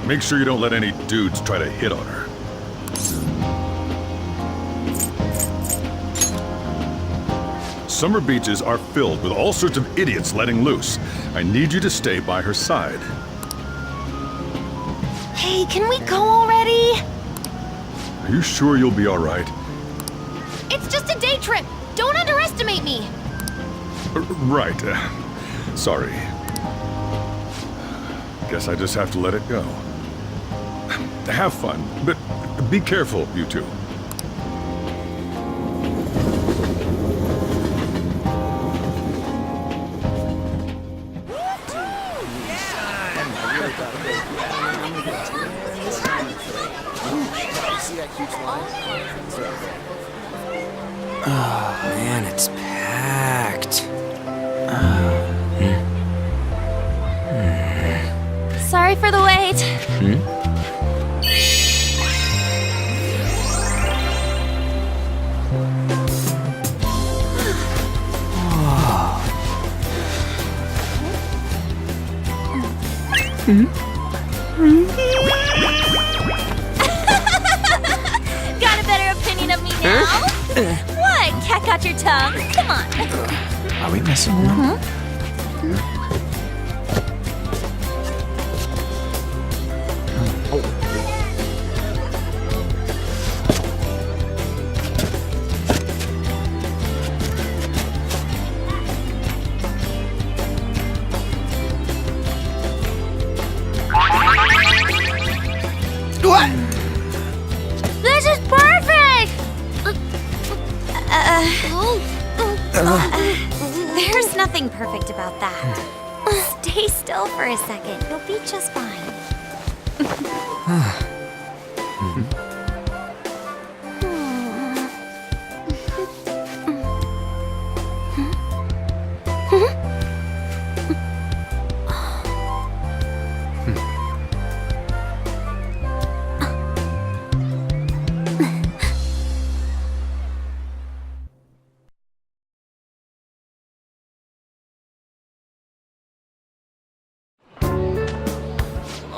Make sure you don't let any dudes try to hit on her. Summer beaches are filled with all sorts of idiots letting loose. I need you to stay by her side. Hey, can we go already? Are you sure you'll be all right? It's just a day trip. Don't underestimate me. Right. Sorry. Guess I just have to let it go. Have fun, but be careful, you two. Oh man, it's packed. Sorry for the wait. Got a better opinion of me now? What? Cat got your tongue? Come on. Are we messing around? What? This is perfect! There's nothing perfect about that. Stay still for a second. You'll be just fine.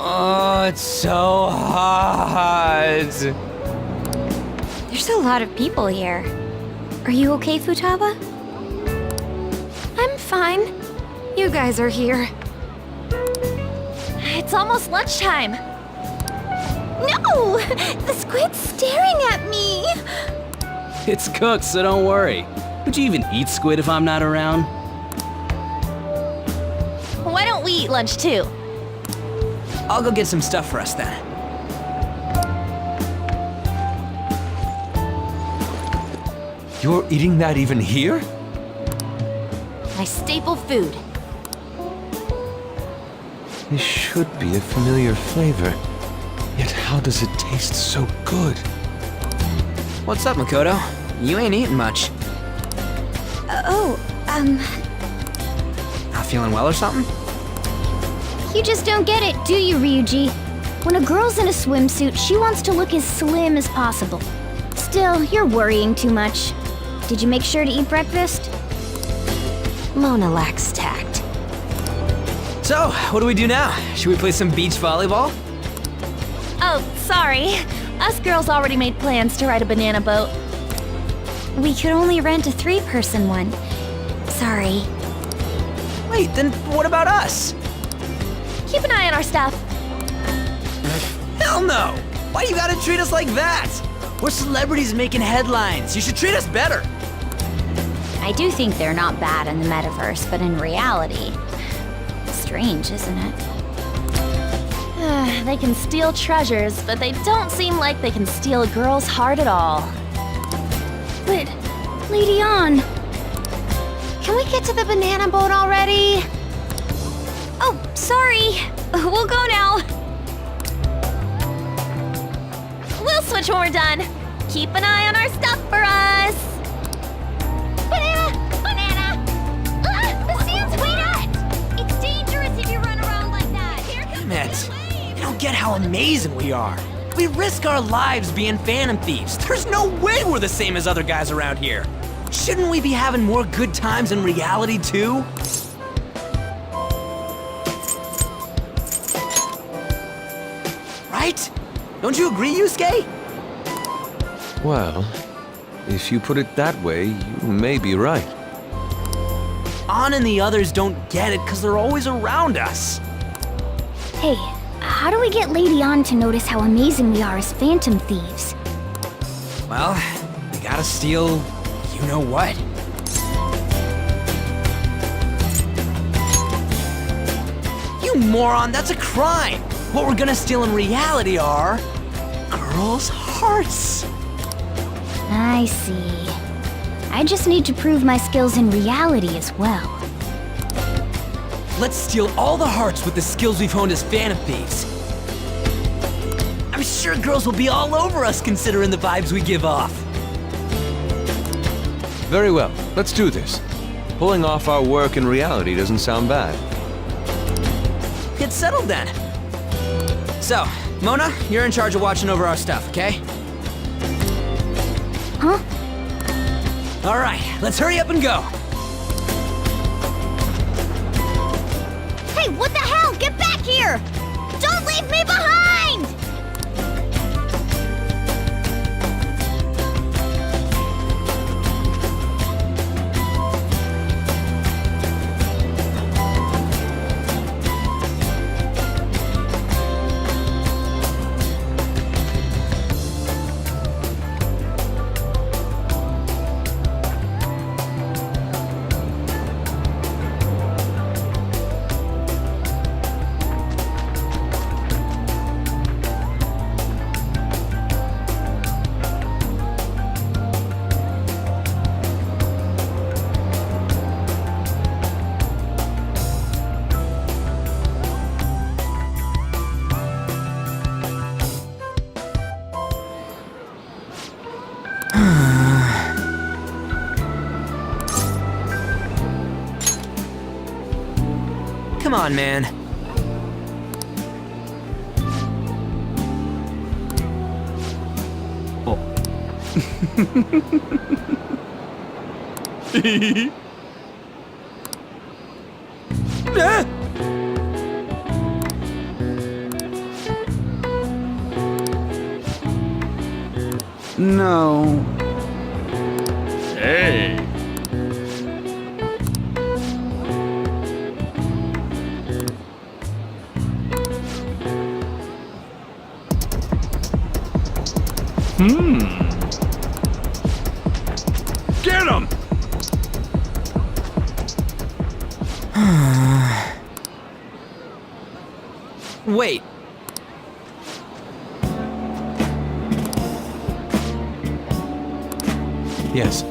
Oh, it's so hot. There's a lot of people here. Are you okay, Futaba? I'm fine. You guys are here. It's almost lunchtime. No! The squid's staring at me! It's cooked, so don't worry. Would you even eat squid if I'm not around? Why don't we eat lunch too? I'll go get some stuff for us then. You're eating that even here? My staple food. This should be a familiar flavor. Yet how does it taste so good? What's up, Makoto? You ain't eating much. Not feeling well or something? You just don't get it, do you, Ryuji? When a girl's in a swimsuit, she wants to look as slim as possible. Still, you're worrying too much. Did you make sure to eat breakfast? Mona lacks tact. So, what do we do now? Should we play some beach volleyball? Oh, sorry. Us girls already made plans to ride a banana boat. We could only rent a 3-person one. Sorry. Wait, then what about us? Keep an eye on our stuff. Hell no! Why you gotta treat us like that? We're celebrities making headlines. You should treat us better. I do think they're not bad in the metaverse, but in reality... Strange, isn't it? They can steal treasures, but they don't seem like they can steal a girl's heart at all. But, Lady Ann... Can we get to the banana boat already? Oh, sorry. We'll go now. We'll switch when we're done. Keep an eye on our stuff for us. Banana! Banana! The sand's way up! It's dangerous if you run around like that. Here comes Damn it! the wave. You don't get how amazing we are. We risk our lives being phantom thieves. There's no way we're the same as other guys around here. Shouldn't we be having more good times in reality too? right? Don't you agree, Yusuke? Well, if you put it that way, you may be right. An and the others don't get it because they're always around us. Hey, how do we get Lady An to notice how amazing we are as phantom thieves? Well, we gotta steal you know what. You moron, that's a crime! What we're gonna steal in reality are girls' hearts. I see. I just need to prove my skills in reality as well. Let's steal all the hearts with the skills we've honed as phantom thieves. I'm sure girls will be all over us considering the vibes we give off. Very well, let's do this. Pulling off our work in reality doesn't sound bad. Get settled then. So, Mona, you're in charge of watching over our stuff, okay? Huh? All right, let's hurry up and go. Hey, what the hell? Get back here! Don't leave me behind! Come on, man. Ah! No. Hey! Get him! Wait. Yes.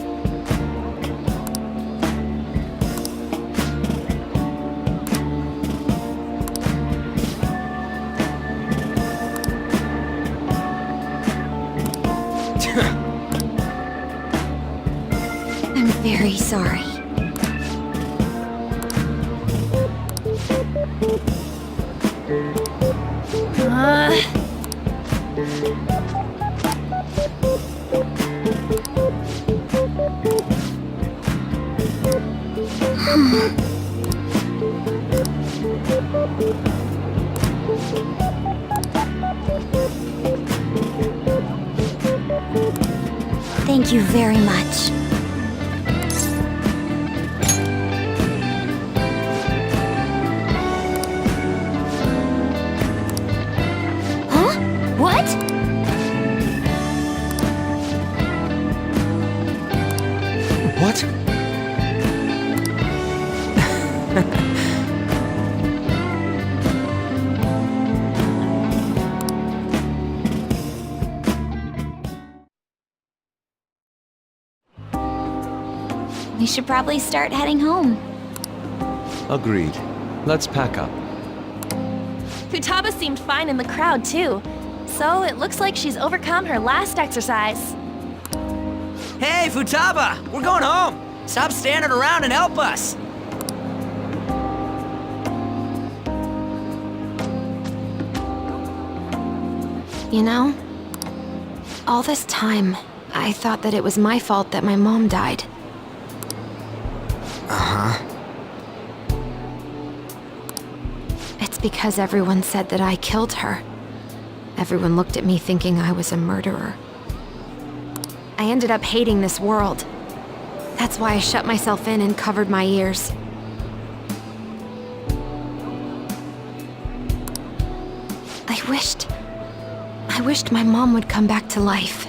I'm very sorry. Thank you very much. Huh? What? What? We should probably start heading home. Agreed. Let's pack up. Futaba seemed fine in the crowd, too. So it looks like she's overcome her last exercise. Hey, Futaba! We're going home! Stop standing around and help us! You know, all this time, I thought that it was my fault that my mom died. It's because everyone said that I killed her. Everyone looked at me thinking I was a murderer. I ended up hating this world. That's why I shut myself in and covered my ears. I wished my mom would come back to life.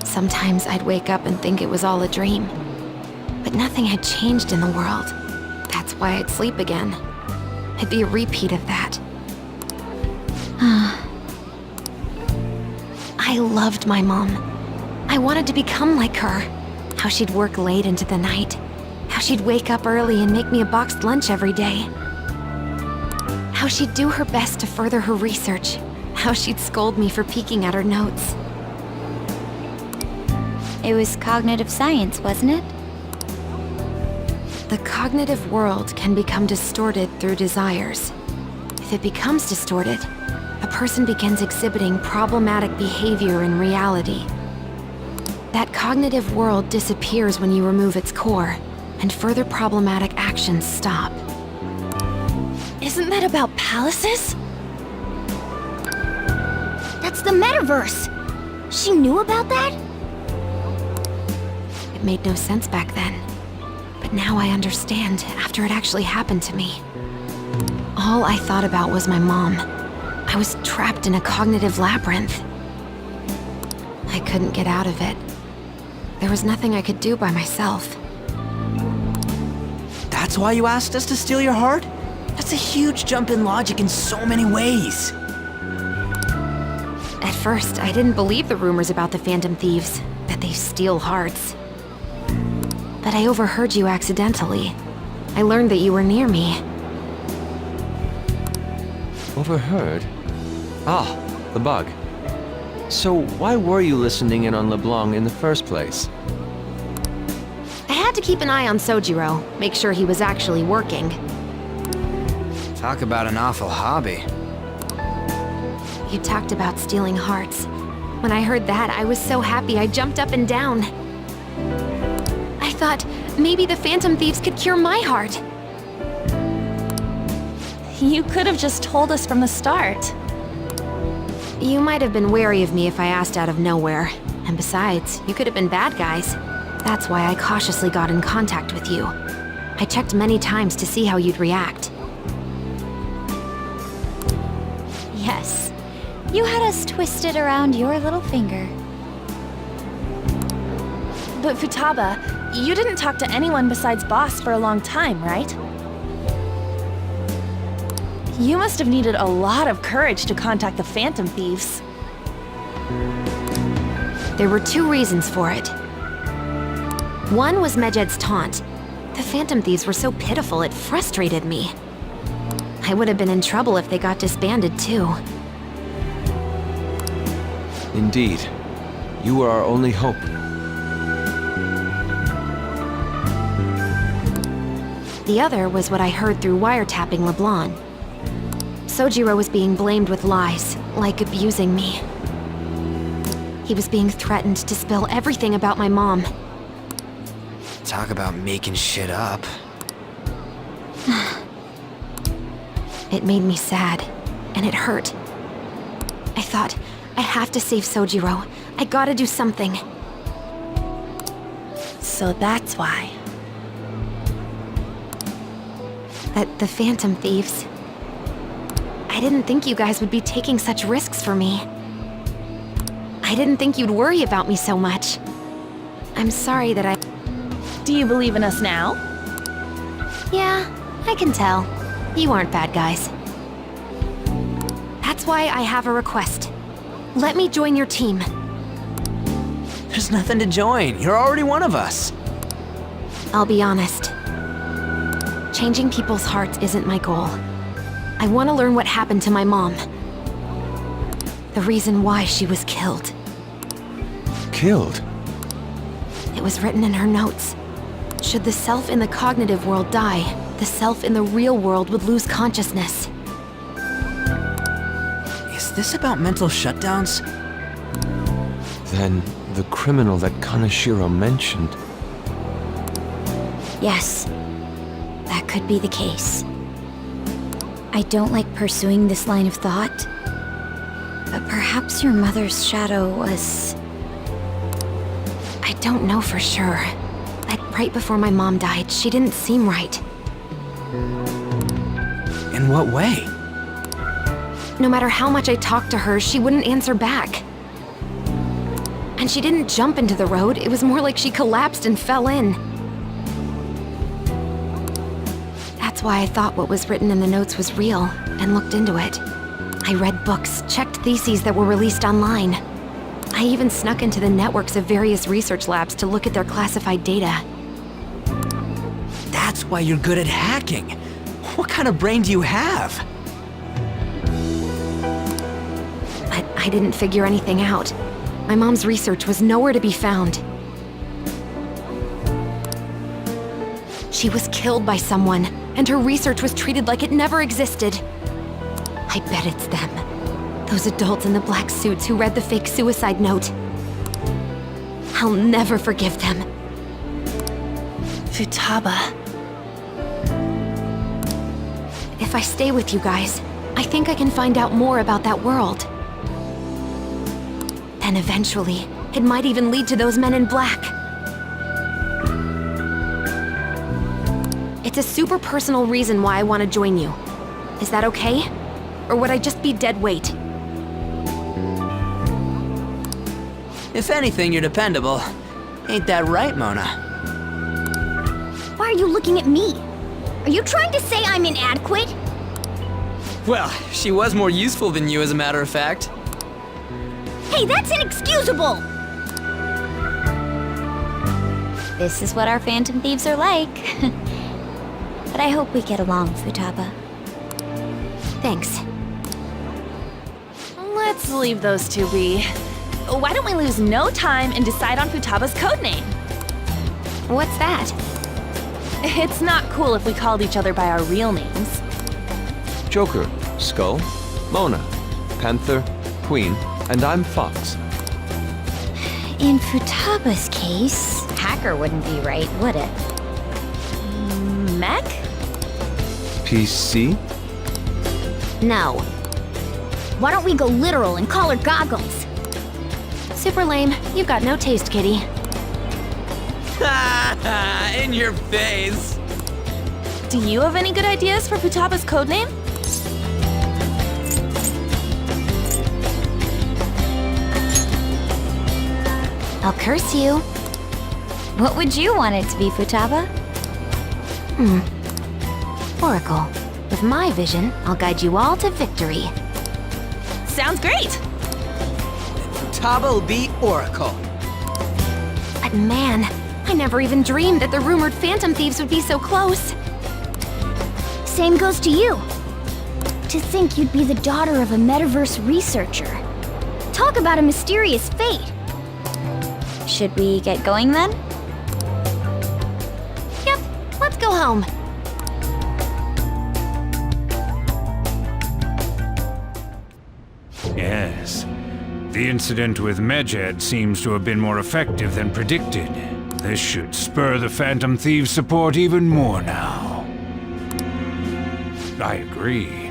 Sometimes I'd wake up and think it was all a dream. But nothing had changed in the world. That's why I'd sleep again. It'd be a repeat of that. I loved my mom. I wanted to become like her. How she'd work late into the night. How she'd wake up early and make me a boxed lunch every day. How she'd do her best to further her research. How she'd scold me for peeking at her notes. It was cognitive science, wasn't it? The cognitive world can become distorted through desires. If it becomes distorted, a person begins exhibiting problematic behavior in reality. That cognitive world disappears when you remove its core, and further problematic actions stop. Isn't that about palaces? That's the metaverse! She knew about that? It made no sense back then. But now I understand after it actually happened to me. All I thought about was my mom. I was trapped in a cognitive labyrinth. I couldn't get out of it. There was nothing I could do by myself. That's why you asked us to steal your heart? That's a huge jump in logic in so many ways. At first, I didn't believe the rumors about the Phantom Thieves, that they steal hearts. But I overheard you accidentally. I learned that you were near me. Overheard? Ah, the bug. So why were you listening in on LeBlanc in the first place? I had to keep an eye on Sojiro, make sure he was actually working. Talk about an awful hobby. You talked about stealing hearts. When I heard that, I was so happy I jumped up and down. I thought maybe the Phantom Thieves could cure my heart. You could have just told us from the start. You might have been wary of me if I asked out of nowhere. And besides, you could have been bad guys. That's why I cautiously got in contact with you. I checked many times to see how you'd react. Yes. You had us twisted around your little finger. But Futaba, you didn't talk to anyone besides Boss for a long time, right? You must have needed a lot of courage to contact the Phantom Thieves. There were two reasons for it. One was Medjed's taunt. The Phantom Thieves were so pitiful it frustrated me. I would have been in trouble if they got disbanded too. Indeed. You were our only hope. The other was what I heard through wiretapping LeBlanc. Sojiro was being blamed with lies, like abusing me. He was being threatened to spill everything about my mom. Talk about making shit up. It made me sad, and it hurt. I thought, I have to save Sojiro. I gotta do something. So that's why. That the Phantom Thieves... I didn't think you guys would be taking such risks for me. I didn't think you'd worry about me so much. I'm sorry that I... Do you believe in us now? Yeah, I can tell. You aren't bad guys. That's why I have a request. Let me join your team. There's nothing to join. You're already one of us. I'll be honest. Changing people's hearts isn't my goal. I want to learn what happened to my mom. The reason why she was killed. Killed? It was written in her notes. Should the self in the cognitive world die, the self in the real world would lose consciousness. Is this about mental shutdowns? Then the criminal that Kaneshiro mentioned. Yes. That could be the case. I don't like pursuing this line of thought. But perhaps your mother's shadow was... I don't know for sure. But right before my mom died, she didn't seem right. In what way? No matter how much I talked to her, she wouldn't answer back. And she didn't jump into the road, it was more like she collapsed and fell in. That's why I thought what was written in the notes was real, and looked into it. I read books, checked theses that were released online. I even snuck into the networks of various research labs to look at their classified data. That's why you're good at hacking. What kind of brain do you have? But I didn't figure anything out. My mom's research was nowhere to be found. She was killed by someone, and her research was treated like it never existed. I bet it's them. Those adults in the black suits who read the fake suicide note. I'll never forgive them. Futaba. If I stay with you guys, I think I can find out more about that world. Then eventually, it might even lead to those men in black. It's a super personal reason why I want to join you. Is that okay? Or would I just be dead weight? If anything, you're dependable. Ain't that right, Mona? Why are you looking at me? Are you trying to say I'm inadequate? Well, she was more useful than you, as a matter of fact. Hey, that's inexcusable! This is what our Phantom Thieves are like. But I hope we get along, Futaba. Thanks. Let's leave those two be. Why don't we lose no time and decide on Futaba's codename? What's that? It's not cool if we called each other by our real names. Joker, Skull, Mona, Panther, Queen, and I'm Fox. In Futaba's case, hacker wouldn't be right, would it? Mech? PC? No. Why don't we go literal and call her Goggles? Super lame. You've got no taste, kitty. In your face! Do you have any good ideas for Futaba's codename? I'll curse you. What would you want it to be, Futaba? Oracle. With my vision, I'll guide you all to victory. Sounds great! Futaba will be Oracle. But man, I never even dreamed that the rumored Phantom Thieves would be so close. Same goes to you. To think you'd be the daughter of a metaverse researcher. Talk about a mysterious fate. Should we get going then? Yep, let's go home. Yes. The incident with Medjed seems to have been more effective than predicted. This should spur the Phantom Thieves' support even more now. I agree.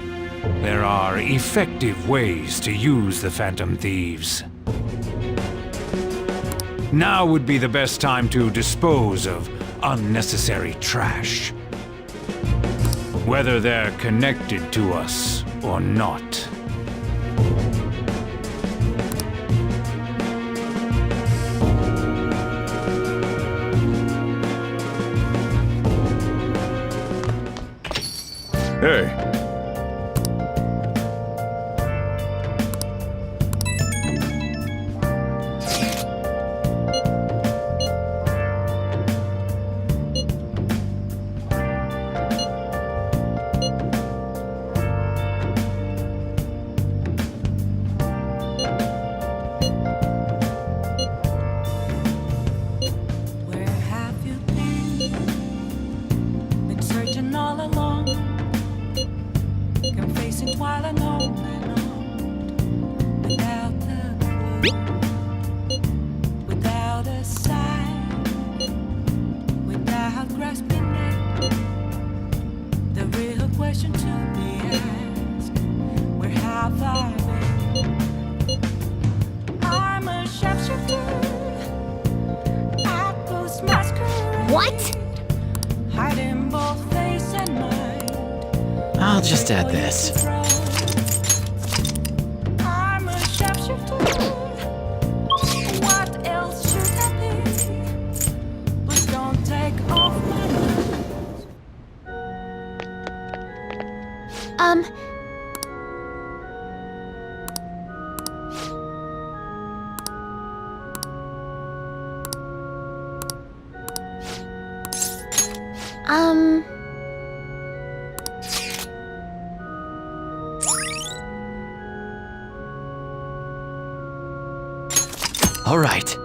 There are effective ways to use the Phantom Thieves. Now would be the best time to dispose of unnecessary trash. Whether they're connected to us or not. Hey, Where have you been? Been searching all along. Come facing while alone and on. Without a clue, without a sign, without grasping it. The real question to be asked: where have I been? What? Hiding both face and mind. I'll just add this. I'm a sharpshooter. What else should I be? But don't take off my mind. All right,